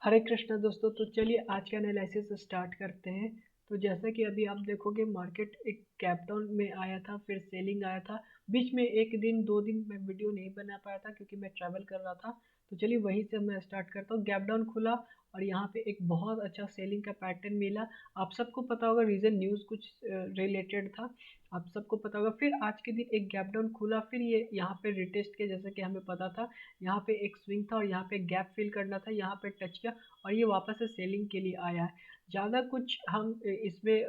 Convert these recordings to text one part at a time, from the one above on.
हरे कृष्णा दोस्तों। तो चलिए आज का एनालिसिस स्टार्ट करते हैं। तो जैसा कि अभी आप देखोगे मार्केट एक गैप डाउन में आया था, फिर सेलिंग आया था। बीच में एक दिन दो दिन मैं वीडियो नहीं बना पाया था क्योंकि मैं ट्रैवल कर रहा था। तो चलिए वहीं से मैं स्टार्ट करता हूँ। गैप डाउन खुला और यहाँ पे एक बहुत अच्छा सेलिंग का पैटर्न मिला। आप सबको पता होगा रीजन न्यूज़ कुछ रिलेटेड था, आप सबको पता होगा। फिर आज के दिन एक गैप डाउन खुला, फिर ये यहाँ पे रिटेस्ट किया जैसे कि हमें पता था। यहाँ पे एक स्विंग था और यहाँ पे गैप फिल करना था, यहाँ पे टच किया और ये वापस से सेलिंग के लिए आया है। ज़्यादा कुछ हम इसमें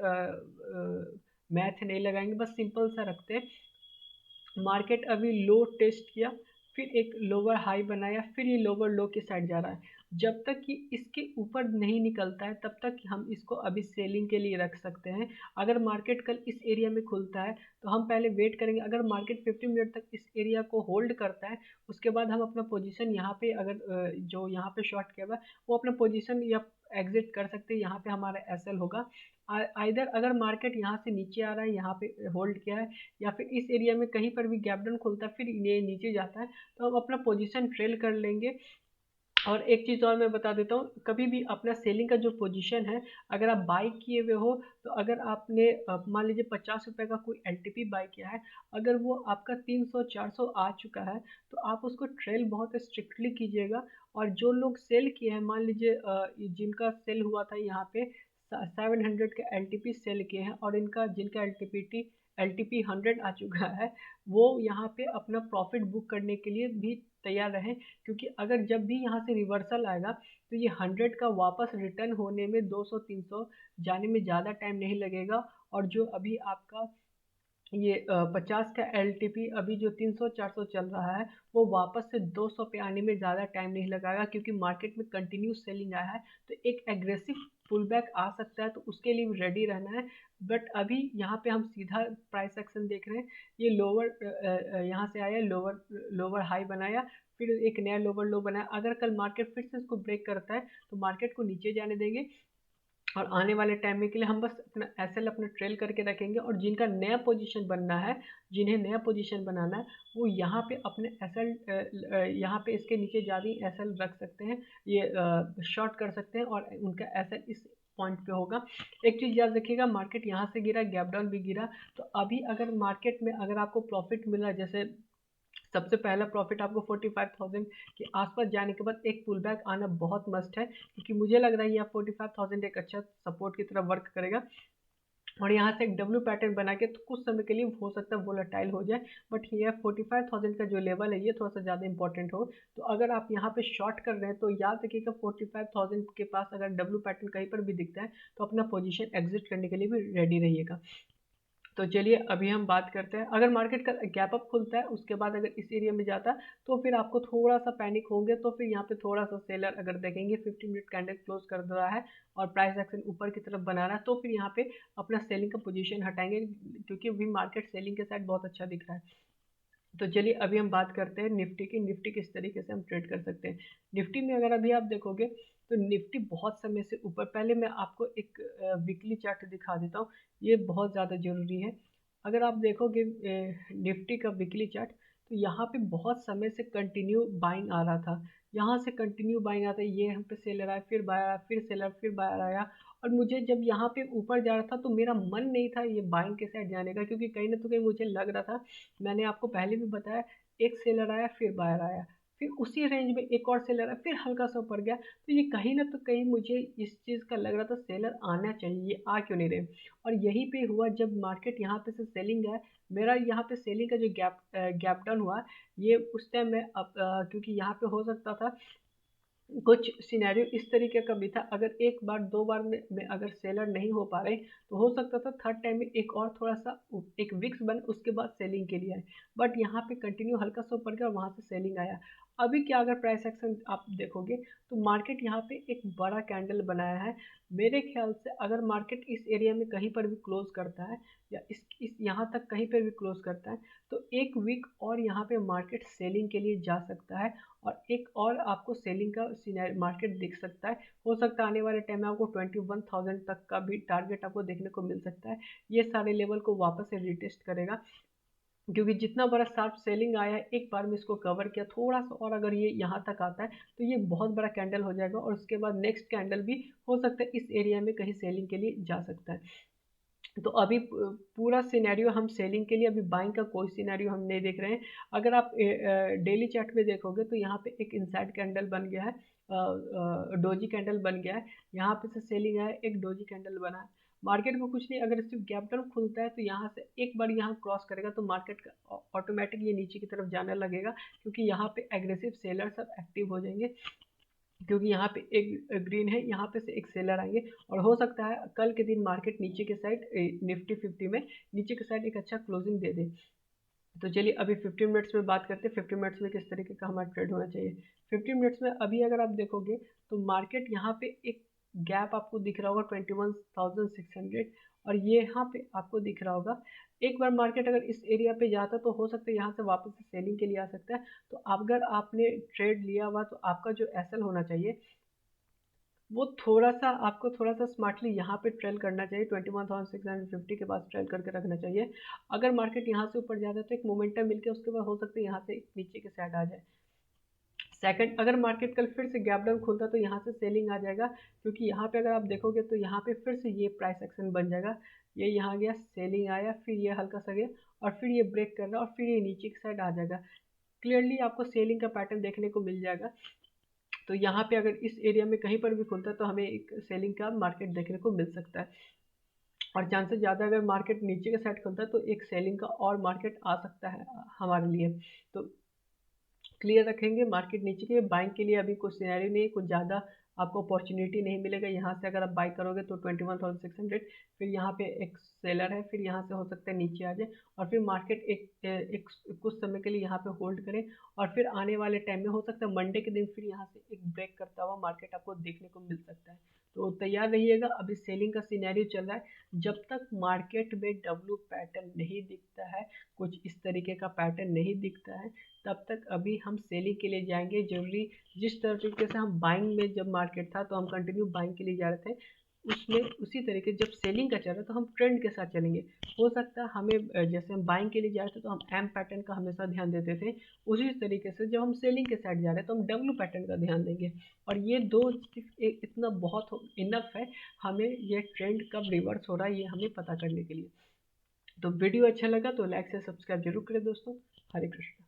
मैथ नहीं लगाएंगे, बस सिंपल सा रखते हैं। मार्केट अभी लो टेस्ट किया, फिर एक लोअर हाई बनाया, फिर ये लोअर लो की साइड जा रहा है। जब तक कि इसके ऊपर नहीं निकलता है तब तक हम इसको अभी सेलिंग के लिए रख सकते हैं। अगर मार्केट कल इस एरिया में खुलता है तो हम पहले वेट करेंगे। अगर मार्केट 50 मिनट तक इस एरिया को होल्ड करता है उसके बाद हम अपना पोजीशन यहाँ पे अगर जो यहाँ पे शॉर्ट किया हुआ वो अपना पोजीशन या एग्जिट कर सकते हैं। यहाँ पे हमारा एसएल होगा। आइदर अगर मार्केट यहाँ से नीचे आ रहा है, यहाँ पे होल्ड किया है, या फिर इस एरिया में कहीं पर भी गैप डाउन खुलता है फिर ये नीचे जाता है तो हम अपना पोजीशन ट्रेल कर लेंगे। और एक चीज़ और मैं बता देता हूँ, कभी भी अपना सेलिंग का जो पोजीशन है, अगर आप बाई किए हुए हो तो अगर आपने मान लीजिए 50 रुपये का कोई एलटीपी बाई किया है, अगर वो आपका 300-400 आ चुका है तो आप उसको ट्रेल बहुत स्ट्रिक्टली कीजिएगा। और जो लोग सेल किए हैं, मान लीजिए जिनका सेल हुआ था यहाँ पे 700 का एल सेल किए हैं और इनका जिनका एल टी पी 100 आ चुका है, वो यहाँ पे अपना प्रॉफिट बुक करने के लिए भी तैयार रहें। क्योंकि अगर जब भी यहाँ से रिवर्सल आएगा तो ये 100 का वापस रिटर्न होने में 200-300 जाने में ज़्यादा टाइम नहीं लगेगा। और जो अभी आपका ये 50 का एल अभी जो 300-400 चल रहा है वो वापस से 200 पे आने में ज़्यादा टाइम नहीं लगाएगा, क्योंकि मार्केट में कंटिन्यूस सेलिंग आया है। तो एक एग्रेसिव पुल बैक आ सकता है, तो उसके लिए भी रेडी रहना है। बट अभी यहाँ पे हम सीधा प्राइस एक्शन देख रहे हैं। ये लोअर यहाँ से आया, लोअर लोअर हाई बनाया, फिर एक नया लोअर लो बनाया। अगर कल मार्केट फिर से इसको ब्रेक करता है तो मार्केट को नीचे जाने देंगे और आने वाले टाइम में के लिए हम बस अपना एसएल अपना ट्रेल करके रखेंगे। और जिनका नया पोजीशन बनना है, जिन्हें नया पोजीशन बनाना है, वो यहाँ पे अपने एसएल यहाँ पे इसके नीचे ज़्यादा एसएल रख सकते हैं, ये शॉर्ट कर सकते हैं और उनका एसएल इस पॉइंट पे होगा। एक चीज़ याद रखिएगा, मार्केट यहाँ से गिरा, गैप डाउन भी गिरा, तो अभी अगर मार्केट में अगर आपको प्रॉफिट मिला, जैसे सबसे पहला प्रॉफिट आपको 45,000 के आसपास जाने के बाद एक पुल बैक आना बहुत मस्ट है, क्योंकि मुझे लग रहा है ये 45,000 एक अच्छा सपोर्ट की तरफ वर्क करेगा। और यहाँ से एक डब्ल्यू पैटर्न बना के तो कुछ समय के लिए हो सकता है वोलेटाइल हो जाए, बट ये 45,000 का जो लेवल है ये थोड़ा सा ज़्यादा इंपॉर्टेंट हो। तो अगर आप यहाँ पे शॉर्ट कर रहे हैं तो याद रखिएगा 45,000 के पास अगर डब्ल्यू पैटर्न कहीं पर भी दिखता है तो अपना पोजीशन एग्जिट करने के लिए भी रेडी रहिएगा। तो चलिए अभी हम बात करते हैं, अगर मार्केट का गैप अप खुलता है उसके बाद अगर इस एरिया में जाता है तो फिर आपको थोड़ा सा पैनिक होंगे। तो फिर यहाँ पे थोड़ा सा सेलर अगर देखेंगे 50 मिनट कैंडल क्लोज कर रहा है और प्राइस एक्शन ऊपर की तरफ बना रहा है, तो फिर यहाँ पे अपना सेलिंग का पोजीशन हटाएंगे, क्योंकि अभी मार्केट सेलिंग के साइड बहुत अच्छा दिख रहा है। तो चलिए अभी हम बात करते हैं निफ्टी की। निफ्टी किस तरीके से हम ट्रेड कर सकते हैं। निफ्टी में अगर अभी आप देखोगे तो निफ्टी बहुत समय से ऊपर, पहले मैं आपको एक वीकली चार्ट दिखा देता हूँ, ये बहुत ज़्यादा ज़रूरी है। अगर आप देखोगे निफ्टी का वीकली चार्ट, तो यहाँ पे बहुत समय से कंटिन्यू बाइंग आ रहा था, यहाँ से कंटिन्यू बाइंग आता है, ये हम पे सेलर आया, फिर बायर आया, फिर सेलर, फिर बायर आया। और मुझे जब यहाँ पे ऊपर जा रहा था तो मेरा मन नहीं था ये बाइंग के साइड जाने का, क्योंकि कहीं ना तो कहीं मुझे लग रहा था, मैंने आपको पहले भी बताया, एक सेलर आया, फिर बायर आया, फिर उसी रेंज में एक और सेलर आया, फिर हल्का सा ऊपर गया। तो ये कहीं ना तो कहीं मुझे इस चीज़ का लग रहा था सेलर आना चाहिए, ये आ क्यों नहीं रहे। और यहीं पे हुआ जब मार्केट यहाँ पे से सेलिंग है, मेरा यहाँ पे सेलिंग का जो गैप डाउन हुआ, ये उस टाइम में अब क्योंकि यहाँ पे हो सकता था कुछ सिनेरियो इस तरीके का भी था, अगर एक बार दो बार में अगर सेलर नहीं हो पा रहे तो हो सकता था थर्ड टाइम में एक और थोड़ा सा एक विक्स बन उसके बाद सेलिंग के लिए आए। बट यहाँ पे कंटिन्यू हल्का सा ऊपर गया और वहाँ से सेलिंग आया। अभी क्या अगर प्राइस एक्शन आप देखोगे तो मार्केट यहाँ पे एक बड़ा कैंडल बनाया है। मेरे ख्याल से अगर मार्केट इस एरिया में कहीं पर भी क्लोज करता है या इस यहाँ तक कहीं पर भी क्लोज करता है तो एक वीक और यहाँ पे मार्केट सेलिंग के लिए जा सकता है। और एक और आपको सेलिंग का मार्केट दिख सकता है, हो सकता है आने वाले टाइम में आपको 21,000 तक का भी टारगेट आपको देखने को मिल सकता है। ये सारे लेवल को वापस से रिटेस्ट करेगा। क्योंकि जितना बड़ा शार्प सेलिंग आया है एक बार में इसको कवर किया, थोड़ा सा और अगर ये यहाँ तक आता है तो ये बहुत बड़ा कैंडल हो जाएगा और उसके बाद नेक्स्ट कैंडल भी हो सकता है इस एरिया में कहीं सेलिंग के लिए जा सकता है। तो अभी पूरा सिनेरियो हम सेलिंग के लिए, अभी बाइंग का कोई सिनेरियो हम नहीं देख रहे हैं। अगर आप डेली चार्ट में देखोगे तो यहाँ पे एक इनसाइड कैंडल बन गया है, डोजी कैंडल बन गया है, यहाँ पे से सेलिंग है, एक डोजी कैंडल बना है। मार्केट को कुछ नहीं, अगर सिर्फ गैप डाउन खुलता है तो यहाँ से एक बार यहाँ क्रॉस करेगा तो मार्केट का ऑटोमेटिक ये नीचे की तरफ जाने लगेगा, क्योंकि यहाँ पे एग्रेसिव सेलर सब एक्टिव हो जाएंगे, क्योंकि यहाँ पे एक ग्रीन है, यहाँ पे से एक सेलर आएंगे और हो सकता है कल के दिन मार्केट नीचे के साइड निफ्टी 50 में नीचे के साइड एक अच्छा क्लोजिंग दे दे। तो चलिए अभी 15 मिनट्स में बात करते हैं 15 मिनट्स में किस तरीके का हमारा ट्रेड होना चाहिए। 15 मिनट्स में अभी अगर आप देखोगे तो मार्केट यहाँ पे एक गैप आपको दिख रहा होगा 21,600 और ये यहाँ पे आपको दिख रहा होगा। एक बार मार्केट अगर इस एरिया पे जाता तो हो सकता है यहाँ से वापस से सेलिंग के लिए आ सकता है। तो अगर आपने ट्रेड लिया हुआ तो आपका जो एसएल होना चाहिए वो थोड़ा सा स्मार्टली यहाँ पे ट्रेल करना चाहिए, 21,650 के पास ट्रेल करके रखना चाहिए। अगर मार्केट यहाँ से ऊपर जाता है तो एक मोमेंटम मिलके उसके बाद हो सकता है यहाँ से नीचे के साइड आ जाए। सेकंड, अगर मार्केट कल फिर से गैप डाउन खुलता तो यहाँ से सेलिंग आ जाएगा, क्योंकि यहाँ पे अगर आप देखोगे तो यहाँ पे फिर से ये प्राइस एक्शन बन जाएगा। ये यहाँ गया, सेलिंग आया, फिर ये हल्का सा गया और फिर ये ब्रेक कर रहा और फिर ये नीचे की साइड आ जाएगा। क्लियरली आपको सेलिंग का पैटर्न देखने को मिल जाएगा। तो यहाँ पे अगर इस एरिया में कहीं पर भी खुलता है तो हमें एक सेलिंग का मार्केट देखने को मिल सकता है, और चांसेस ज़्यादा अगर मार्केट नीचे के साइड खुलता है तो एक सेलिंग का और मार्केट आ सकता है हमारे लिए। तो क्लियर रखेंगे, मार्केट नीचे के बाइंग के लिए अभी कुछ सिनेरियो नहीं, कुछ ज़्यादा आपको अपॉर्चुनिटी नहीं मिलेगा। यहाँ से अगर आप बाई करोगे तो 21,600, फिर यहाँ पे एक सेलर है, फिर यहाँ से हो सकता है नीचे आ जाए और फिर मार्केट एक कुछ समय के लिए यहाँ पे होल्ड करे और फिर आने वाले टाइम में हो सकता है मंडे के दिन फिर यहाँ से एक ब्रेक करता हुआ मार्केट आपको देखने को मिल सकता है। तो तैयार रहिएगा, अभी सेलिंग का सिनेरियो चल रहा है। जब तक मार्केट में डब्ल्यू पैटर्न नहीं दिखता है, कुछ इस तरीके का पैटर्न नहीं दिखता है, तब तक अभी हम सेलिंग के लिए जाएंगे। जरूरी जिस तरीके से हम बाइंग में जब मार्केट था तो हम कंटिन्यू बाइंग के लिए जा रहे थे, उसमें उसी तरीके जब सेलिंग का चल रहा है तो हम ट्रेंड के साथ चलेंगे। हो सकता है हमें जैसे हम बाइंग के लिए जा रहे थे तो हम एम पैटर्न का हमेशा ध्यान देते थे, उसी तरीके से जब हम सेलिंग के साइड जा रहे हैं तो हम डब्ल्यू पैटर्न का ध्यान देंगे। और ये दो इतना बहुत इनफ है, हमें ये ट्रेंड कब रिवर्स हो रहा है ये हमें पता करने के लिए। तो वीडियो अच्छा लगा तो लाइक से सब्सक्राइब जरूर करें दोस्तों। हरे कृष्ण।